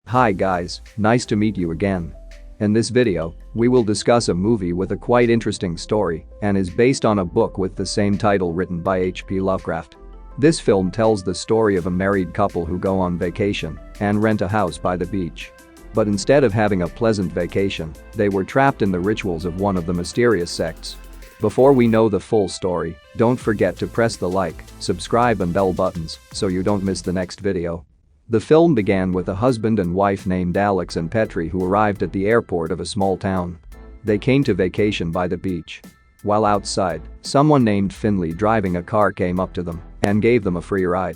Hi guys, nice to meet you again. In this video, we will discuss a movie with a quite interesting story and is based on a book with the same title written by H.P. Lovecraft. This film tells the story of a married couple who go on vacation and rent a house by the beach. But instead of having a pleasant vacation, they were trapped in the rituals of one of the mysterious sects. Before we know the full story, don't forget to press the like, subscribe and bell buttons so you don't miss the next video. The film began with a husband and wife named Alex and Petri who arrived at the airport of a small town. They came to vacation by the beach. While outside, someone named Finley driving a car came up to them and gave them a free ride.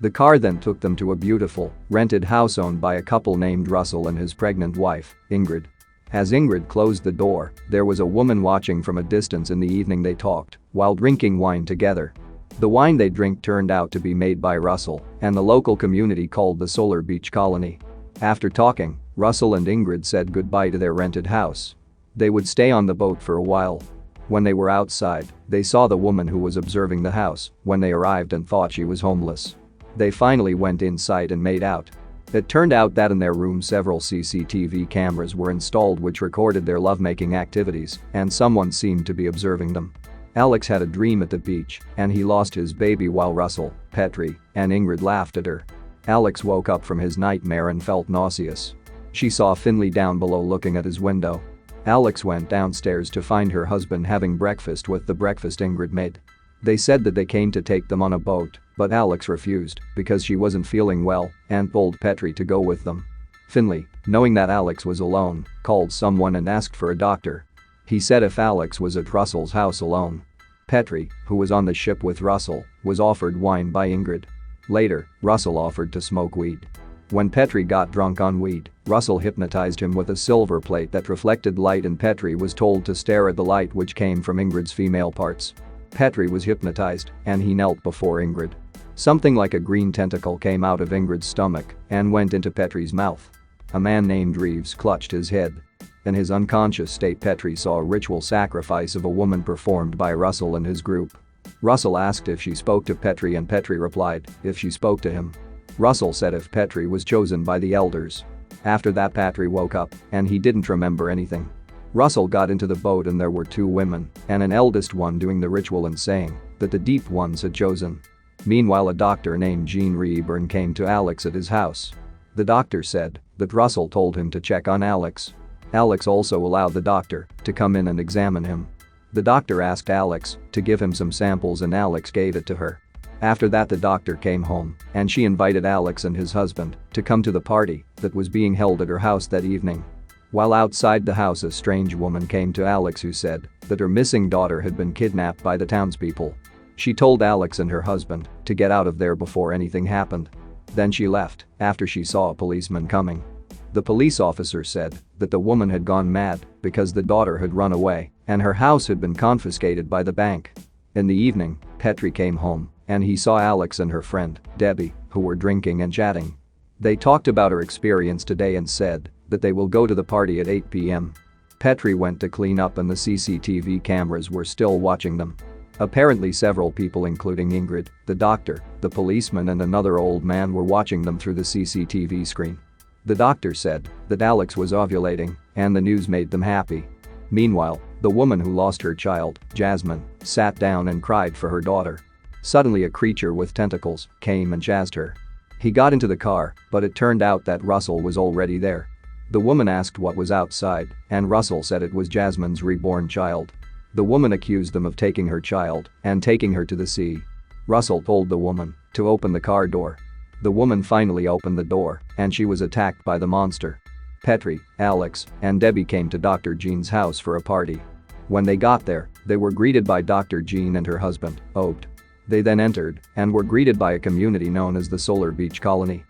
The car then took them to a beautiful, rented house owned by a couple named Russell and his pregnant wife, Ingrid. As Ingrid closed the door, there was a woman watching from a distance. In the evening they talked while drinking wine together. The wine they drank turned out to be made by Russell and the local community called the Solar Beach Colony. After talking, Russell and Ingrid said goodbye to their rented house. They would stay on the boat for a while. When they were outside, they saw the woman who was observing the house when they arrived and thought she was homeless. They finally went inside and made out. It turned out that in their room several CCTV cameras were installed which recorded their lovemaking activities and someone seemed to be observing them. Alex had a dream at the beach and he lost his baby while Russell, Petri, and Ingrid laughed at her. Alex woke up from his nightmare and felt nauseous. She saw Finley down below looking at his window. Alex went downstairs to find her husband having breakfast with the breakfast Ingrid made. They said that they came to take them on a boat, but Alex refused because she wasn't feeling well and told Petri to go with them. Finley, knowing that Alex was alone, called someone and asked for a doctor. He said if Alex was at Russell's house alone. Petri, who was on the ship with Russell, was offered wine by Ingrid. Later, Russell offered to smoke weed. When Petri got drunk on weed, Russell hypnotized him with a silver plate that reflected light and Petri was told to stare at the light which came from Ingrid's female parts. Petri was hypnotized and he knelt before Ingrid. Something like a green tentacle came out of Ingrid's stomach and went into Petri's mouth. A man named Reeves clutched his head. In his unconscious state, Petri saw a ritual sacrifice of a woman performed by Russell and his group. Russell asked if she spoke to Petri and Petri replied if she spoke to him. Russell said if Petri was chosen by the elders. After that Petri woke up and he didn't remember anything. Russell got into the boat and there were two women and an eldest one doing the ritual and saying that the deep ones had chosen. Meanwhile, a doctor named Jean Reburn came to Alex at his house. The doctor said that Russell told him to check on Alex. Alex also allowed the doctor to come in and examine him. The doctor asked Alex to give him some samples and Alex gave it to her. After that the doctor came home and she invited Alex and his husband to come to the party that was being held at her house that evening. While outside the house, a strange woman came to Alex who said that her missing daughter had been kidnapped by the townspeople. She told Alex and her husband to get out of there before anything happened. Then she left after she saw a policeman coming. The police officer said that the woman had gone mad because the daughter had run away and her house had been confiscated by the bank. In the evening, Petri came home and he saw Alex and her friend, Debbie, who were drinking and chatting. They talked about her experience today and said that they will go to the party at 8 p.m. Petri went to clean up and the CCTV cameras were still watching them. Apparently several people including Ingrid, the doctor, the policeman and another old man were watching them through the CCTV screen. The doctor said that Alex was ovulating and the news made them happy. Meanwhile, the woman who lost her child, Jasmine, sat down and cried for her daughter. Suddenly a creature with tentacles came and chased her. He got into the car, but it turned out that Russell was already there. The woman asked what was outside and Russell said it was Jasmine's reborn child. The woman accused them of taking her child and taking her to the sea. Russell told the woman to open the car door. The woman finally opened the door and she was attacked by the monster. Petri, Alex, and Debbie came to Dr. Jean's house for a party. When they got there, they were greeted by Dr. Jean and her husband, Obt. They then entered and were greeted by a community known as the Solar Beach Colony.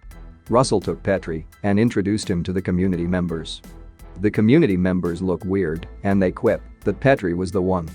Russell took Petri and introduced him to the community members. The community members looked weird and they quipped that Petri was the one.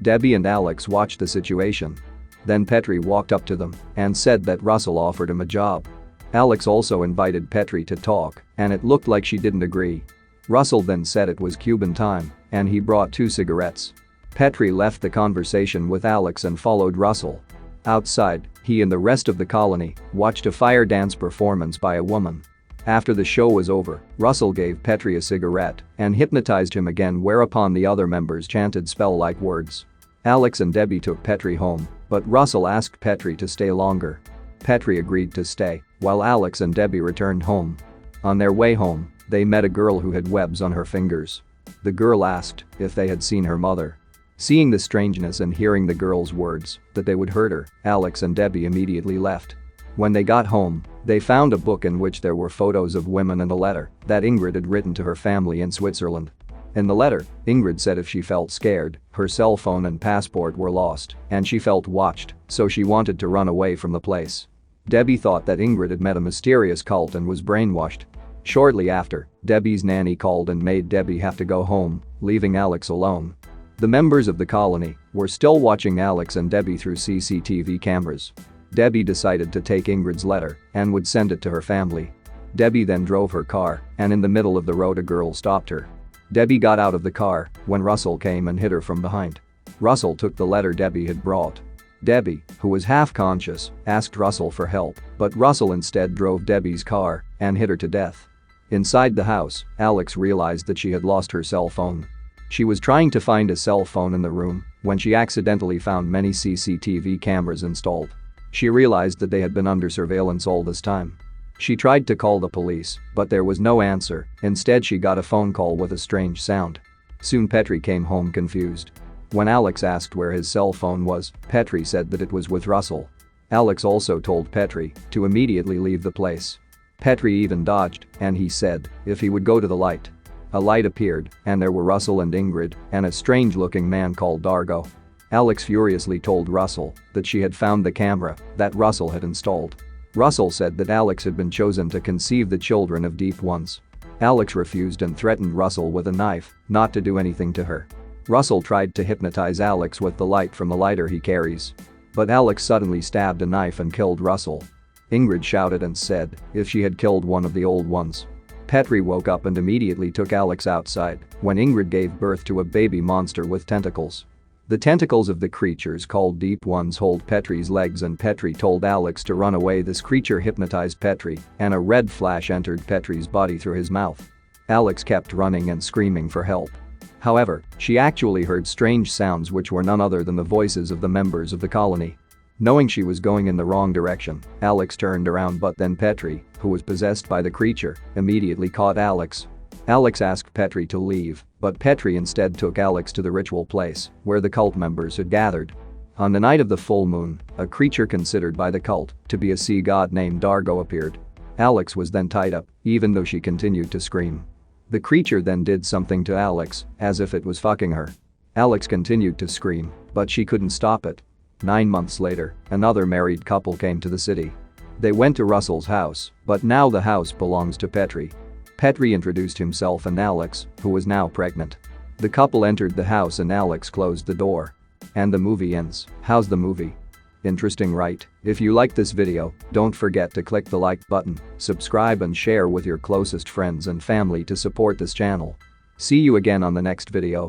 Debbie and Alex watched the situation. Then Petri walked up to them and said that Russell offered him a job. Alex also invited Petri to talk and it looked like she didn't agree. Russell then said it was Cuban time and he brought 2 cigarettes. Petri left the conversation with Alex and followed Russell. Outside, he and the rest of the colony watched a fire dance performance by a woman. After the show was over, Russell gave Petrie a cigarette and hypnotized him again, whereupon the other members chanted spell-like words. Alex and Debbie took Petrie home, but Russell asked Petrie to stay longer. Petrie agreed to stay, while Alex and Debbie returned home. On their way home, they met a girl who had webs on her fingers. The girl asked if they had seen her mother. Seeing the strangeness and hearing the girl's words that they would hurt her, Alex and Debbie immediately left. When they got home, they found a book in which there were photos of women and a letter that Ingrid had written to her family in Switzerland. In the letter, Ingrid said if she felt scared, her cell phone and passport were lost, and she felt watched, so she wanted to run away from the place. Debbie thought that Ingrid had met a mysterious cult and was brainwashed. Shortly after, Debbie's nanny called and made Debbie have to go home, leaving Alex alone. The members of the colony were still watching Alex and Debbie through CCTV cameras. Debbie decided to take Ingrid's letter and would send it to her family. Debbie then drove her car, and in the middle of the road a girl stopped her. Debbie got out of the car when Russell came and hit her from behind. Russell took the letter Debbie had brought. Debbie, who was half conscious, asked Russell for help, but Russell instead drove Debbie's car and hit her to death. Inside the house, Alex realized that she had lost her cell phone. She was trying to find a cell phone in the room when she accidentally found many CCTV cameras installed. She realized that they had been under surveillance all this time. She tried to call the police, but there was no answer. Instead, she got a phone call with a strange sound. Soon Petrie came home confused. When Alex asked where his cell phone was, Petrie said that it was with Russell. Alex also told Petrie to immediately leave the place. Petrie even dodged, and he said if he would go to the light. A light appeared, and there were Russell and Ingrid and a strange-looking man called Dargo. Alex furiously told Russell that she had found the camera that Russell had installed. Russell said that Alex had been chosen to conceive the children of deep ones. Alex refused and threatened Russell with a knife not to do anything to her. Russell tried to hypnotize Alex with the light from the lighter he carries. But Alex suddenly stabbed a knife and killed Russell. Ingrid shouted and said if she had killed one of the old ones. Petrie woke up and immediately took Alex outside when Ingrid gave birth to a baby monster with tentacles. The tentacles of the creatures called Deep Ones hold Petrie's legs, and Petrie told Alex to run away. This creature hypnotized Petrie, and a red flash entered Petrie's body through his mouth. Alex kept running and screaming for help. However, she actually heard strange sounds which were none other than the voices of the members of the colony. Knowing she was going in the wrong direction, Alex turned around, but then Petrie, who was possessed by the creature, immediately caught Alex. Alex asked Petrie to leave, but Petrie instead took Alex to the ritual place where the cult members had gathered. On the night of the full moon, a creature considered by the cult to be a sea god named Dargo appeared. Alex was then tied up, even though she continued to scream. The creature then did something to Alex, as if it was fucking her. Alex continued to scream, but she couldn't stop it. 9 months later, another married couple came to the city. They went to Russell's house, but now the house belongs to Petrie. Petrie introduced himself and Alex, who was now pregnant. The couple entered the house and Alex closed the door. And the movie ends. How's the movie? Interesting, right? If you liked this video, don't forget to click the like button, subscribe and share with your closest friends and family to support this channel. See you again on the next video.